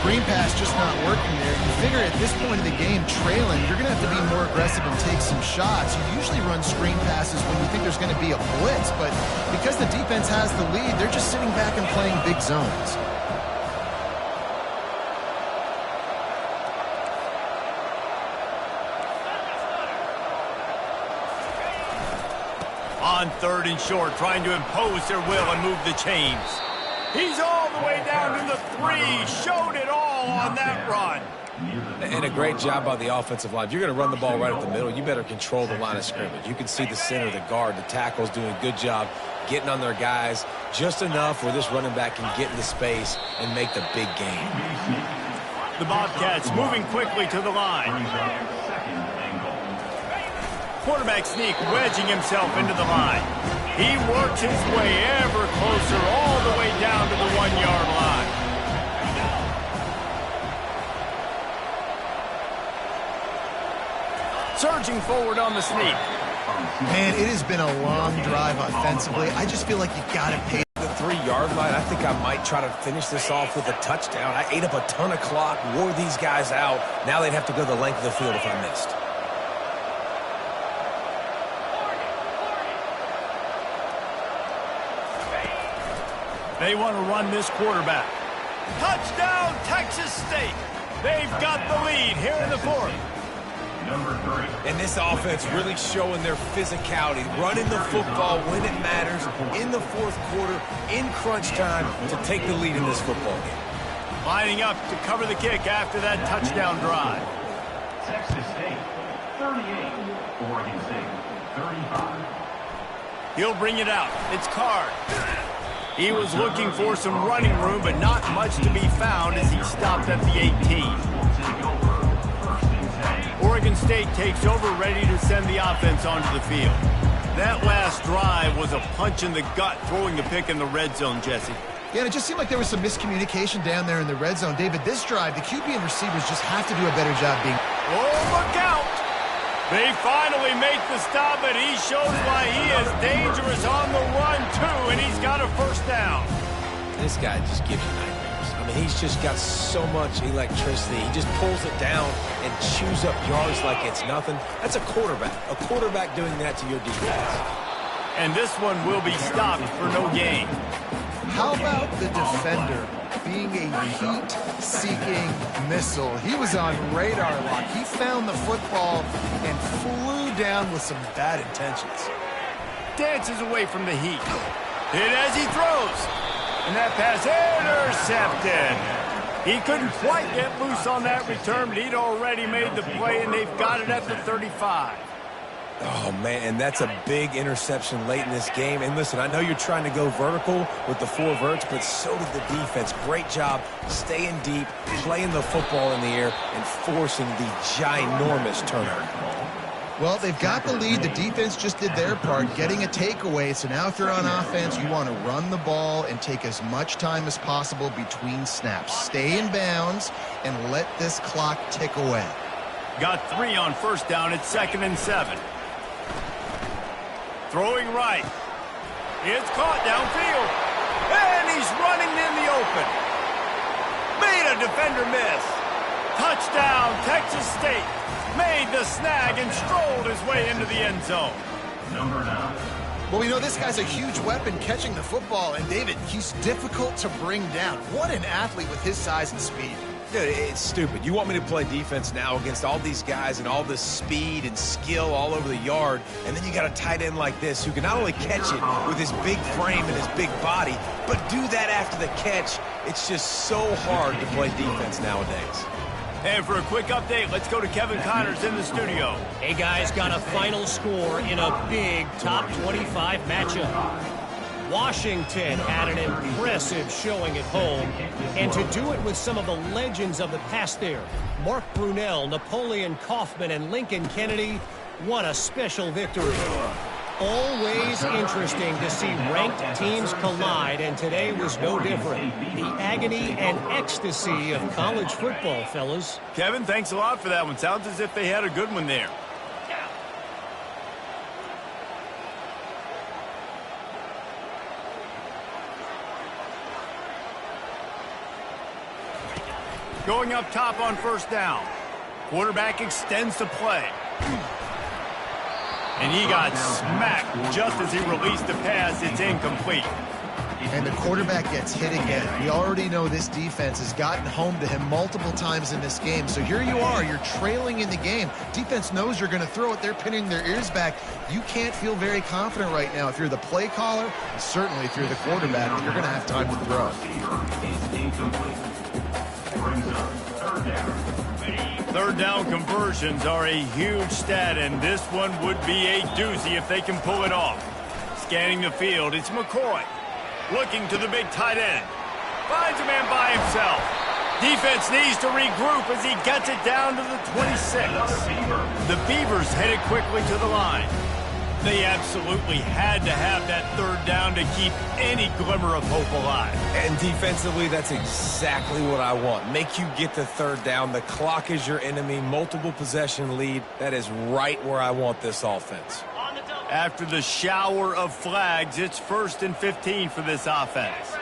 B: Screen pass just not working there. You figure at this point of the game, trailing, you're going to have to be more aggressive and take some shots. You usually run screen passes when you think there's going to be a blitz, but because the defense has the lead, they're just sitting back and playing big zones.
A: On 3rd and short, trying to impose their will and move the chains. He's all the way down to the 3. Showed it all on that run.
C: And a great job by the offensive line. If you're going to run the ball right up the middle, you better control the line of scrimmage. You can see the center, the guard, the tackles doing a good job getting on their guys just enough where this running back can get into space and make the big gain.
A: The Bobcats moving quickly to the line. Quarterback sneak, wedging himself into the line. He works his way ever closer all the way down to the 1-yard line. Surging forward on the sneak.
B: Man, it has been a long drive offensively. I just feel like you got to pay the
C: 3-yard line, I think I might try to finish this off with a touchdown. I ate up a ton of clock, wore these guys out. Now they'd have to go the length of the field if I missed.
A: They want to run this quarterback. Touchdown, Texas State. They've got the lead here in the fourth.
D: Number 3.
C: And this offense really showing their physicality, running the football when it matters, in the fourth quarter, in crunch time, to take the lead in this football game.
A: Lining up to cover the kick after that touchdown drive.
D: Texas State, 38. Oregon State, 35.
A: He'll bring it out. It's Card. He was looking for some running room, but not much to be found as he stopped at the 18.
D: Take over. First and 10.
A: Oregon State takes over, ready to send the offense onto the field. That last drive was a punch in the gut, throwing the pick in the red zone, Jesse.
B: Yeah, and it just seemed like there was some miscommunication down there in the red zone. David, this drive, the QB and receivers just have to do a better job being...
A: Oh, look out! They finally make the stop, and he shows why he is dangerous on the run, too, and he's got a first down.
C: This guy just gives you nightmares. I mean, he's just got so much electricity. He just pulls it down and chews up yards like it's nothing. That's a quarterback. A quarterback doing that to your defense.
A: And this one will be stopped for no gain.
B: How about the defender being a heat-seeking missile? He was on radar lock. He found the football and flew down with some bad intentions.
A: Dances away from the heat. Hit as he throws. And that pass intercepted. He couldn't quite get loose on that return, but he'd already made the play, and they've got it at the 35.
C: Oh, man, and that's a big interception late in this game. And listen, I know you're trying to go vertical with the 4 verts, but so did the defense. Great job staying deep, playing the football in the air, and forcing the ginormous turnover.
B: Well, they've got the lead. The defense just did their part, getting a takeaway. So now if you're on offense, you want to run the ball and take as much time as possible between snaps. Stay in bounds and let this clock tick away.
A: Got 3 on first down. It's 2nd and 7. Throwing right. It's caught downfield. And he's running in the open. Made a defender miss. Touchdown, Texas State. Made the snag and strolled his way into the end zone.
D: Number 9.
B: Well, we know this guy's a huge weapon catching the football. And, David, he's difficult to bring down. What an athlete with his size and speed.
C: Dude, it's stupid. You want me to play defense now against all these guys and all this speed and skill all over the yard, and then you got a tight end like this who can not only catch it with his big frame and his big body, but do that after the catch. It's just so hard to play defense nowadays.
A: And for a quick update, let's go to Kevin Connors in the studio.
E: Hey, guys, got a final score in a big top 25 matchup. Washington had an impressive showing at home, and to do it with some of the legends of the past there, Mark Brunell, Napoleon Kaufman, and Lincoln Kennedy, what a special victory. Always interesting to see ranked teams collide, and today was no different. The agony and ecstasy of college football, fellas.
A: Kevin, thanks a lot for that one. Sounds as if they had a good one there. Going up top on first down. Quarterback extends the play. And he got smacked just as he released the pass. It's incomplete.
B: And the quarterback gets hit again. We already know this defense has gotten home to him multiple times in this game. So here you are, you're trailing in the game. Defense knows you're going to throw it. They're pinning their ears back. You can't feel very confident right now. If you're the play caller, and certainly if you're the quarterback, you're going to have time to throw.
A: Third down conversions are a huge stat, and this one would be a doozy if they can pull it off. Scanning the field, it's McCoy. Looking to the big tight end. Finds a man by himself. Defense needs to regroup as he gets it down to the 26. The Beavers headed quickly to the line. They absolutely had to have that third down to keep any glimmer of hope alive.
C: And defensively, that's exactly what I want. Make you get the third down. The clock is your enemy. Multiple possession lead. That is right where I want this offense.
E: On the double.
A: After the shower of flags, it's 1st and 15 for this offense.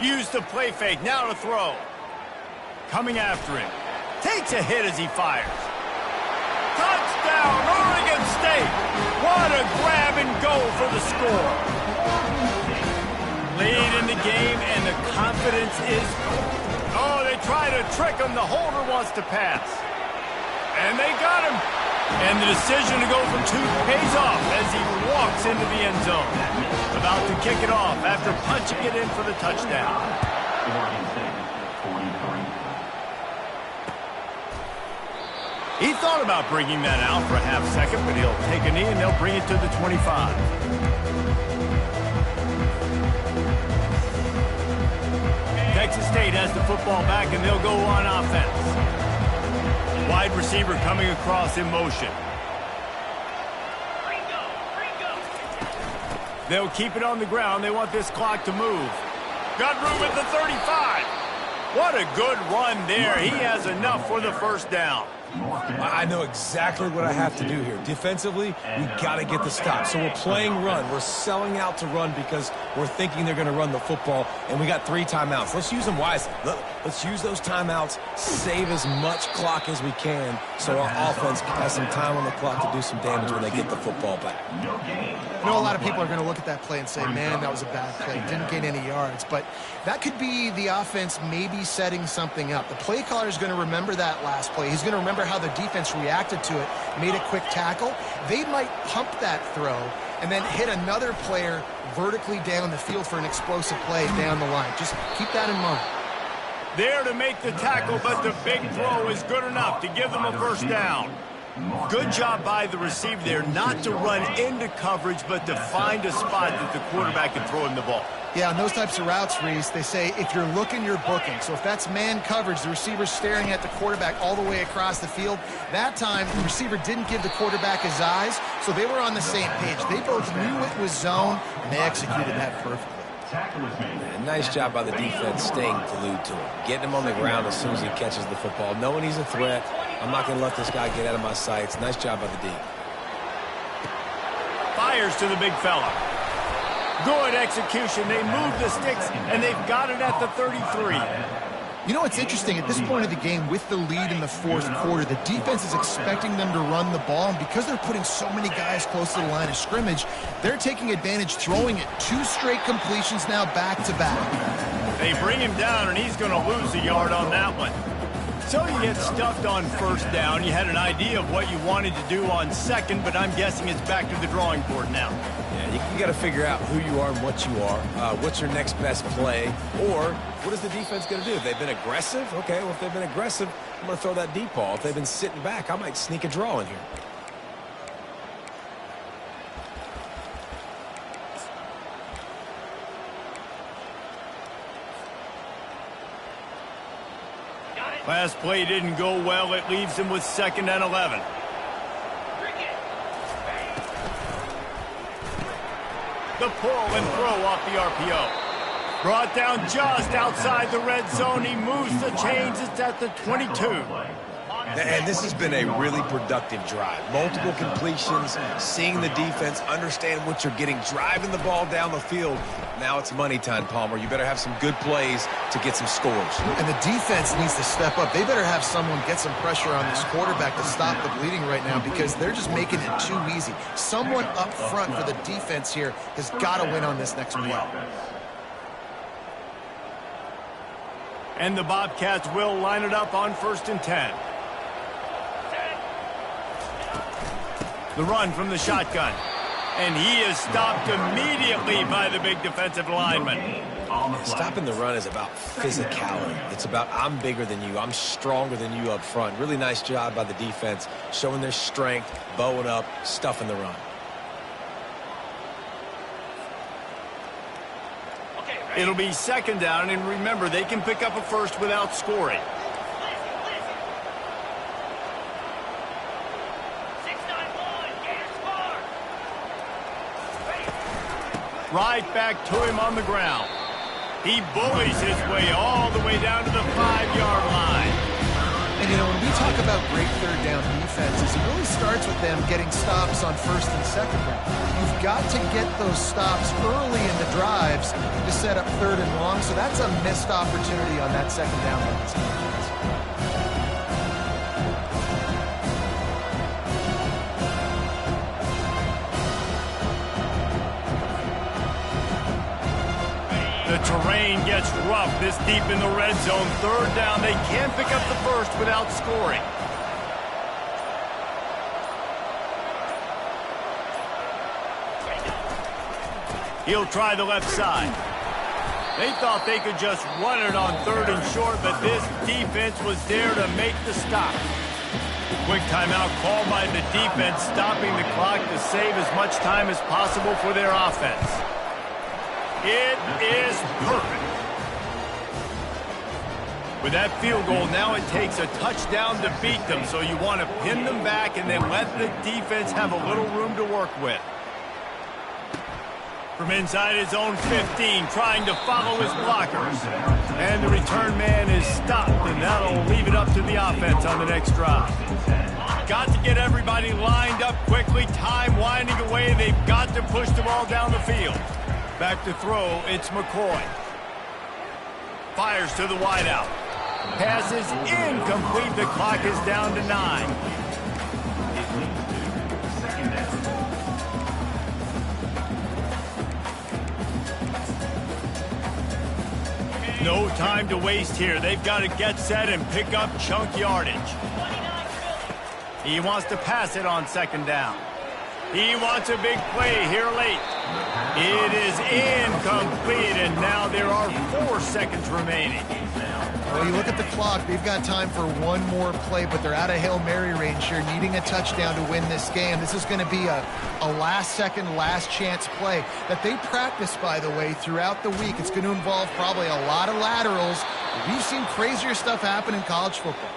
A: Use the play fake, now to throw. Coming after him. Takes a hit as he fires. Touchdown, Oregon State! What a grab and go for the score. Lead in the game, and the confidence is... Oh, they try to trick him. The holder wants to pass. And they got him. And the decision to go for 2 pays off as he walks into the end zone. About to kick it off after punching it in for the touchdown. He thought about bringing that out for a half second, but he'll take a knee and they'll bring it to the 25. Texas State has the football back, and they'll go on offense. Wide receiver coming across in motion. They'll keep it on the ground. They want this clock to move. Got room at the 35. What a good run there. He has enough for the first down.
C: I know exactly what I have to do here. Defensively, we got to get the stop. So we're playing run. We're selling out to run because we're thinking they're going to run the football, and we got 3 timeouts. Let's use them wisely. Let's use those timeouts, save as much clock as we can so our offense has some time on the clock to do some damage when they get the football back.
B: I know a lot of people are going to look at that play and say, man, that was a bad play. Didn't gain any yards. But that could be the offense maybe setting something up. The play caller is going to remember that last play. He's going to remember how the defense reacted to it, made a quick tackle. They might pump that throw and then hit another player vertically down the field for an explosive play down the line. Just keep that in mind.
A: There to make the tackle, but the big throw is good enough to give them a first down. Good job by the receiver there not to run into coverage, but to find a spot that the quarterback can throw him the ball.
B: Yeah, on those types of routes, Reese, they say if you're looking, you're booking. So if that's man coverage, the receiver's staring at the quarterback all the way across the field. That time, the receiver didn't give the quarterback his eyes, so they were on the same page. They both knew it was zone, and they executed that perfectly.
C: Nice job by the defense staying glued to him, getting him on the ground as soon as he catches the football, knowing he's a threat. I'm not going to let this guy get out of my sights. Nice job by the D.
A: Fires to the big fella. Good execution. They move the sticks, and they've got it at the 33.
B: You know what's interesting? At this point of the game, with the lead in the 4th quarter, the defense is expecting them to run the ball, and because they're putting so many guys close to the line of scrimmage, they're taking advantage, throwing it 2 straight completions now back-to-back.
A: They bring him down, and he's going to lose a yard on that one. So you get stuffed on first down. You had an idea of what you wanted to do on second, but I'm guessing it's back to the drawing board now.
C: Yeah, you got to figure out who you are and what you are. What's your next best play? Or what is the defense going to do? If they've been aggressive, okay, well, if they've been aggressive, I'm going to throw that deep ball. If they've been sitting back, I might sneak a draw in here.
A: Last play didn't go well. It leaves him with 2nd and 11. The pull and throw off the RPO. Brought down just outside the red zone. He moves the chains. It's at the 22.
C: And this has been a really productive drive. Multiple completions, seeing the defense, understand what you're getting, driving the ball down the field. Now it's money time, Palmer. You better have some good plays to get some scores.
B: And the defense needs to step up. They better have someone get some pressure on this quarterback to stop the bleeding right now because they're just making it too easy. Someone up front for the defense here has got to win on this next play.
A: And the Bobcats will line it up on 1st and 10. The run from the shotgun. And he is stopped immediately by the big defensive lineman.
C: Stopping the run is about physicality. It's about I'm bigger than you. I'm stronger than you up front. Really nice job by the defense, showing their strength, bowing up, stuffing the run.
A: It'll be 2nd down, and remember, they can pick up a first without scoring. Right back to him on the ground. He bullies his way all the way down to the 5-yard line.
B: And, you know, when we talk about great third down defenses, it really starts with them getting stops on first and second down. You've got to get those stops early in the drives to set up third and long, so that's a missed opportunity on that second down by this defense.
A: The terrain gets rough this deep in the red zone. Third down, they can't pick up the first without scoring. He'll try the left side. They thought they could just run it on third and short, but this defense was there to make the stop. Quick timeout called by the defense, stopping the clock to save as much time as possible for their offense. It is perfect. With that field goal, now it takes a touchdown to beat them, so you want to pin them back and then let the defense have a little room to work with. From inside his own 15, trying to follow his blockers. And the return man is stopped, and that'll leave it up to the offense on the next drive. Got to get everybody lined up quickly, time winding away. They've got to push the ball down the field. Back to throw, it's McCoy. Fires to the wideout. Pass is incomplete. The clock is down to 9. No time to waste here. They've got to get set and pick up chunk yardage. He wants to pass it on second down. He wants a big play here late. It is incomplete, and now there are 4 seconds remaining.
B: Well, you look at the clock, they've got time for one more play, but they're out of Hail Mary range here, needing a touchdown to win this game. This is going to be a last-second, last-chance play that they practice, by the way, throughout the week. It's going to involve probably a lot of laterals. We've seen crazier stuff happen in college football.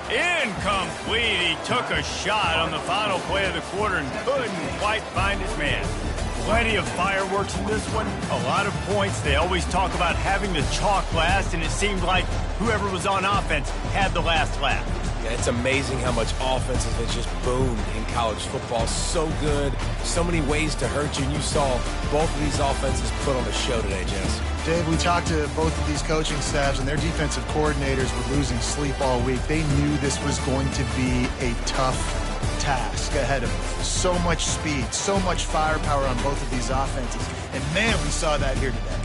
A: Incomplete. He took a shot on the final play of the quarter and couldn't quite find his man. Plenty of fireworks in this one. A lot of points. They always talk about having the chalk last, and it seemed like whoever was on offense had the last laugh.
C: Yeah, it's amazing how much offense has just boomed in college football. So good. So many ways to hurt you, and you saw both of these offenses put on a show today, Jess.
B: Dave, we talked to both of these coaching staffs, and their defensive coordinators were losing sleep all week. They knew this was going to be a tough task ahead of them. So much speed, so much firepower on both of these offenses. And, man, we saw that here today.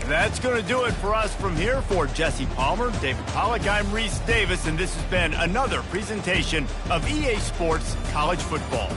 A: That's going to do it for us from here. For Jesse Palmer, David Pollack, I'm Reese Davis, and this has been another presentation of EA Sports College Football.